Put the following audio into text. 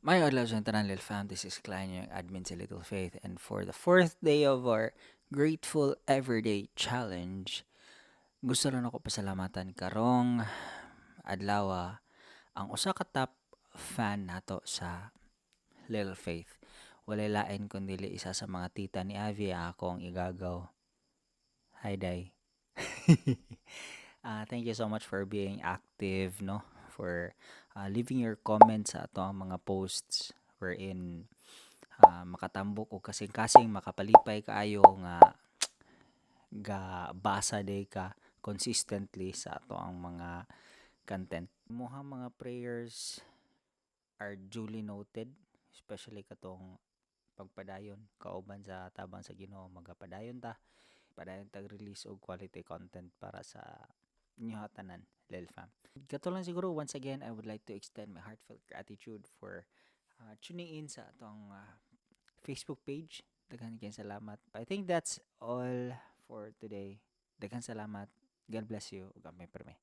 My adlaw sa tanan Lil Fam, this is Klein, yung admin sa Little Faith. And for the fourth day of our Grateful Everyday Challenge, gusto lang ako pasalamatan karong adlaw ang usa ka top fan nato sa Little Faith. Walay lain kundi isa sa mga tita ni Avi ang akong igagaw. Hi, Day. Thank you so much for being active, no? For leaving your comments sa ato ang mga posts wherein makatambok o kasing-kasing makapalipay kaayo nga basa day ka consistently sa ato ang mga content. Muhang mga prayers are duly noted, especially katong pagpadayon kauban sa tabang sa Ginoo, magapadayon ta padayon tag release og quality content para sa inyo tanan, Lil Fam. Kato lang siguro, once again I would like to extend my heartfelt gratitude for tuning in sa atong Facebook page. Daghan kayong salamat. I think that's all for today. Daghan salamat. God bless you. Ug may perme.